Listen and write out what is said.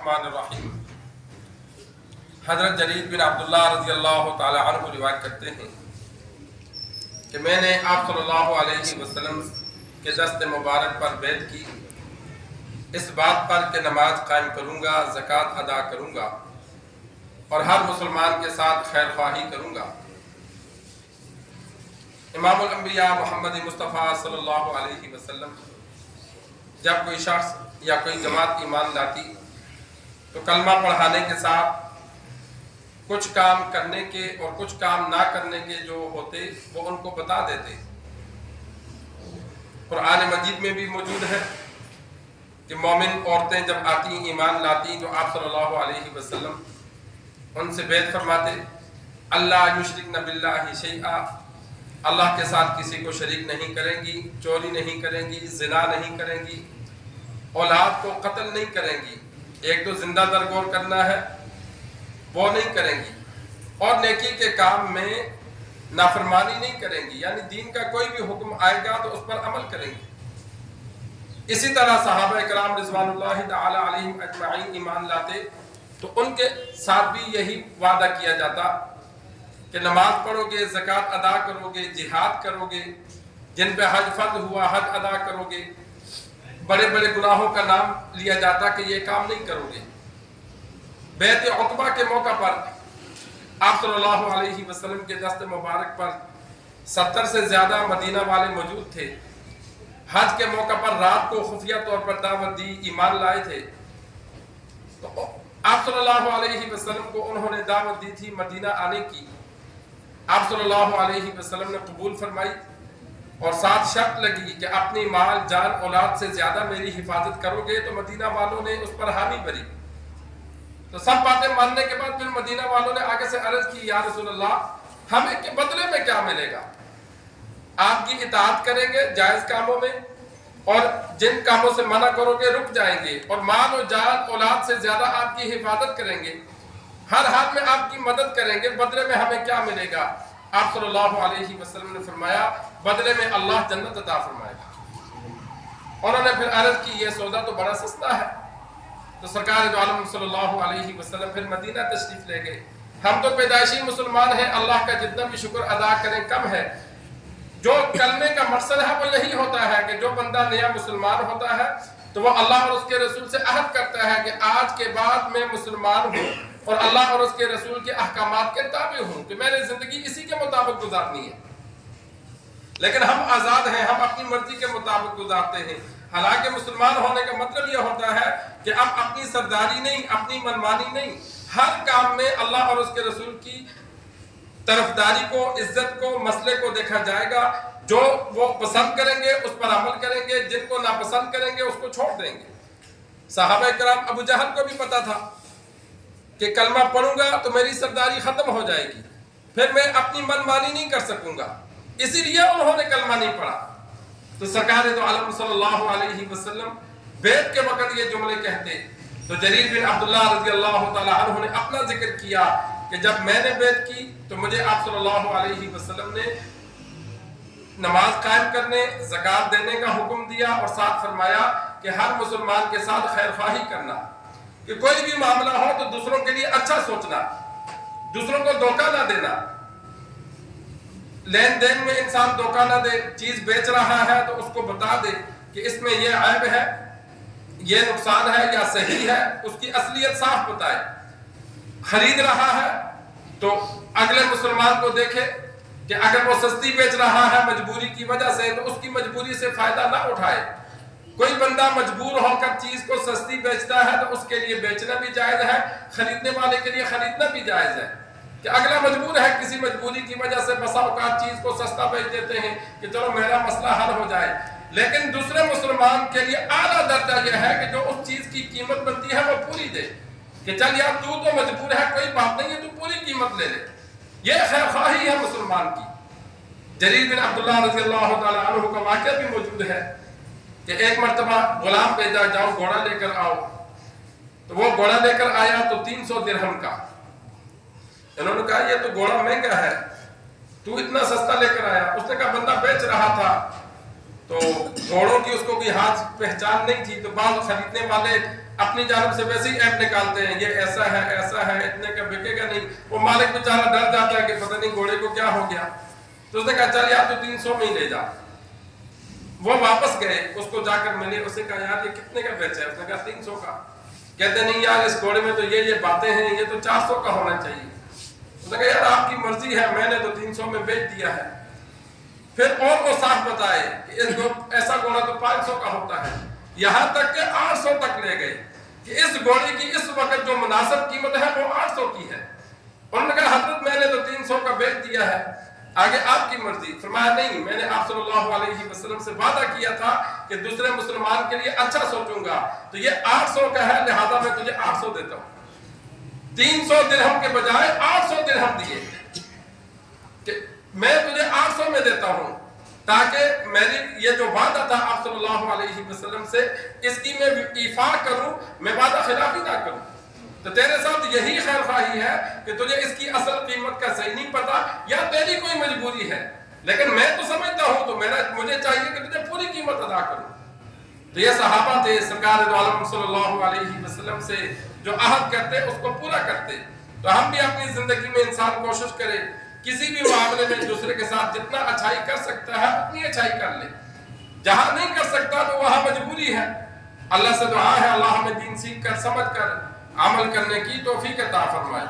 बिस्मिल्लाहिर्रहमानिर्रहीम। हज़रत जरीर बिन अब्दुल्लाह रज़ी अल्लाह ताला अन्हु रिवायत करते हैं कि मैंने आप सल्लल्लाहु अलैहि वसल्लम के दस्त मुबारक पर बैत की इस बात पर कि नमाज कायम करूँगा, ज़कात अदा करूँगा और हर मुसलमान के साथ खैर ख्वाही करूँगा। इमामुल अंबिया मोहम्मद मुस्तफ़ा सल्लल्लाहु अलैहि वसल्लम जब कोई शख्स या कोई जमात ईमान लाती तो कलमा पढ़ाने के साथ कुछ काम करने के और कुछ काम ना करने के जो होते वो उनको बता देते। कुरान मजीद में भी मौजूद है कि मोमिन औरतें जब आती ईमान लाती तो आप सल्लल्लाहु अलैहि वसल्लम उनसे बैत फरमाते, अल्लाह युशरिकन बिल्लाहि शैआ, अल्लाह के साथ किसी को शरीक नहीं करेंगी, चोरी नहीं करेंगी, जिना नहीं करेंगी, औलाद को कत्ल नहीं करेंगी, एक तो जिंदा दरगोर करना है वो नहीं करेंगी, और नेकी के काम में नाफरमानी नहीं करेंगी, यानी दीन का कोई भी हुक्म आएगा तो उस पर अमल करेंगी। इसी तरह सहाबा इकराम रिज़वानुल्लाहि ताला अलैहिम अजमाइन ईमान लाते तो उनके साथ भी यही वादा किया जाता कि नमाज पढ़ोगे, ज़कात अदा करोगे, जिहाद करोगे, जिन पे हज फर्ज हुआ हज अदा करोगे, बड़े बड़े गुनाहों का नाम लिया जाता कि ये काम नहीं करोगे। बैत उक़बा के मौका पर आप सल्लल्लाहु अलैहि वसल्लम के दस्त मुबारक पर 70 से ज़्यादा मदीना वाले मौजूद थे। हज के मौका पर रात को खुफिया तौर पर दावत दी, ईमान लाए थे। तो आप सल्लल्लाहु अलैहि वसल्लम को उन्होंने दावत दी थी मदीना आने की। आप सल्लल्लाहु अलैहि वसल्लम ने कबूल फरमाई और साथ शर्त लगी कि अपनी माल जान औलाद से ज्यादा मेरी हिफाजत करोगे तो मदीना वालों ने उस पर हामी भरी। तो सब बातें मानने के बाद फिर मदीना वालों ने आगे से अर्ज की, या रसूल अल्लाह, हमें के बदले में क्या मिलेगा? आपकी इताअत करेंगे जायज कामों में और जिन कामों से मना करोगे रुक जाएंगे, और माल और जान औलाद से ज्यादा आपकी हिफाजत करेंगे, हर हाल में आपकी मदद करेंगे, बदले में हमें क्या मिलेगा? आप सल्लल्लाहु अलैहि वसल्लम ने फरमाया, बदले में अल्लाह जन्नत अता फरमाएगा। उन्होंने फिर अर्ज की, ये सौदा तो बड़ा सस्ता है। तो सरकार दो आलम सल्लल्लाहु अलैहि वसल्लम फिर मदीना तशरीफ ले गए। हम तो पैदाइशी मुसलमान हैं, अल्लाह का जितना भी शुक्र अदा करें कम है। जो कलमे का मकसद है वो यही होता है कि जो बंदा नया मुसलमान होता है तो वो अल्लाह और उसके रसूल से अहद करता है कि आज के बाद मैं मुसलमान हूँ और अल्लाह और उसके रसूल के अहकामात के ताबे हूँ, कि मैंने जिंदगी इसी के मुताबिक गुजारनी है। लेकिन हम आज़ाद हैं, हम अपनी मर्जी के मुताबिक गुजारते हैं। हालांकि मुसलमान होने का मतलब यह होता है कि अब अपनी सरदारी नहीं, अपनी मनमानी नहीं, हर काम में अल्लाह और उसके रसूल की तरफदारी को, इज्जत को, मसले को देखा जाएगा। जो वो पसंद करेंगे उस पर अमल करेंगे, जिनको नापसंद करेंगे उसको छोड़ देंगे। सहाबा इकराम अबू जहल को भी पता था कि कलमा पढ़ूंगा तो मेरी सरदारी खत्म हो जाएगी, फिर मैं अपनी मनमानी नहीं कर सकूंगा, इसीलिए उन्होंने कलमा नहीं पढ़ा। तो सरकार दो आलम सल्लल्लाहु अलैहि वसल्लम बैत के वक्त ये जुमले कहते तो जरीर बिन अब्दुल्लाह रज़ी अल्लाह ताला अन्हु ने अपना जिक्र किया कि जब मैंने बैत की तो मुझे आप सल्लल्लाहु अलैहि वसल्लम ने नमाज कायम करने, ज़कात देने का हुक्म दिया और साथ फरमाया कि हर मुसलमान के साथ खैर ख्वाही करना, कि कोई भी मामला हो तो दूसरों के लिए अच्छा सोचना, दूसरों को धोखा ना देना। लेन देन में इंसान धोखा ना दे, चीज बेच रहा है तो उसको बता दे कि इसमें ये ऐब है, ये नुकसान है या सही है, उसकी असलियत साफ बताए। खरीद रहा है तो अगले मुसलमान को देखे कि अगर वो सस्ती बेच रहा है मजबूरी की वजह से तो उसकी मजबूरी से फायदा ना उठाए। कोई बंदा मजबूर होकर चीज को सस्ती बेचता है तो उसके लिए बेचना भी जायज है, खरीदने वाले के लिए खरीदना भी जायज है। कि अगला मजबूर है, किसी मजबूरी की वजह से बसा औकात चीज को सस्ता बेच देते हैं कि चलो मेरा मसला हल हो जाए, लेकिन दूसरे मुसलमान के लिए आला दर्जा यह है कि जो उस चीज की कीमत बनती है वो पूरी दे, कि चल यार तू तो मजबूर है, कोई बात नहीं है, तू पूरी कीमत ले ले। यह खैरख्वाही है मुसलमान की। जरीर बिन अब्दुल्लाह रज़ी अल्लाह ताला अन्हु का वाक़या भी मौजूद है कि एक मरतबा गुलाम भेजा, जाओ घोड़ा लेकर आओ। तो वो घोड़ा लेकर आया तो 300 दिरहम का। इन्होंने कहा ये तो घोड़ा महंगा है, तू इतना सस्ता लेकर आया। उसने कहा बंदा बेच रहा था तो घोड़ों की उसको कोई हाथ पहचान नहीं थी, तो बाद खरीदने वाले अपनी जानब से वैसे ही ऐप निकालते हैं, ये ऐसा है, इतने का बिकेगा नहीं। वो मालिक बेचारा डर जाता है कि पता नहीं घोड़े को क्या हो गया, तो उसने कहा चल यार तो 300 में ही ले जा। वो वापस गए, उसको जाकर मिले, उसने कहा यार ये कितने का बेचा है? उसने कहा 300 का। कहते नहीं यार इस घोड़े में तो ये बातें हैं, ये तो 400 का होना चाहिए। उसने कहा यार आपकी मर्जी है, मैंने तो 300 में बेच दिया है। फिर और वो साफ बताए कि ऐसा घोड़ा तो 500 का होता है, यहाँ तक के 800 तक ले गए कि इस घोड़े की इस वक्त जो मुनासिब कीमत है वो 800 की है। उन्होंने कहा हजरत मैंने तो 300 का बेच दिया है, आगे आपकी मर्जी। फरमाया नहीं, मैंने आप सल्लल्लाहु अलैहि वसल्लम से वादा किया था कि दूसरे मुसलमान के लिए अच्छा सोचूंगा, तो ये 800 का है, लिहाजा मैं तुझे 800 देता हूँ। 300 दिरहम के बजाय 800 दिरहम दिए कि मैं तुझे 800 में देता हूँ, ताकि मेरी ये जो वादा था आप सल्लल्लाहु अलैहि वसल्लम से, इसकी मैं इफाक करूं, मैं वादा खिलाफी ना करूं। तो तेरे साथ यही खैर ख्वाही है कि तुझे इसकी असल कीमत का सही नहीं पता, या तेरी कोई मजबूरी है, लेकिन मैं तो समझता हूं, तो मुझे चाहिए कि तुझे पूरी कीमत अदा करूं। तो ये सहाबा थे, सरकार दो आलम सल्लल्लाहु अलैहि वसल्लम से जो अहद करते उसको पूरा करते। तो हम भी अपनी जिंदगी में इंसान कोशिश करे, किसी भी मामले में दूसरे के साथ जितना अच्छाई कर सकता है उतनी अच्छाई कर ले, जहां नहीं कर सकता तो वहां मजबूरी है। अल्लाह से दुआ है अल्लाह हमें दीन सीख कर समझ कर अमल करने की तौफीक अता फरमाए।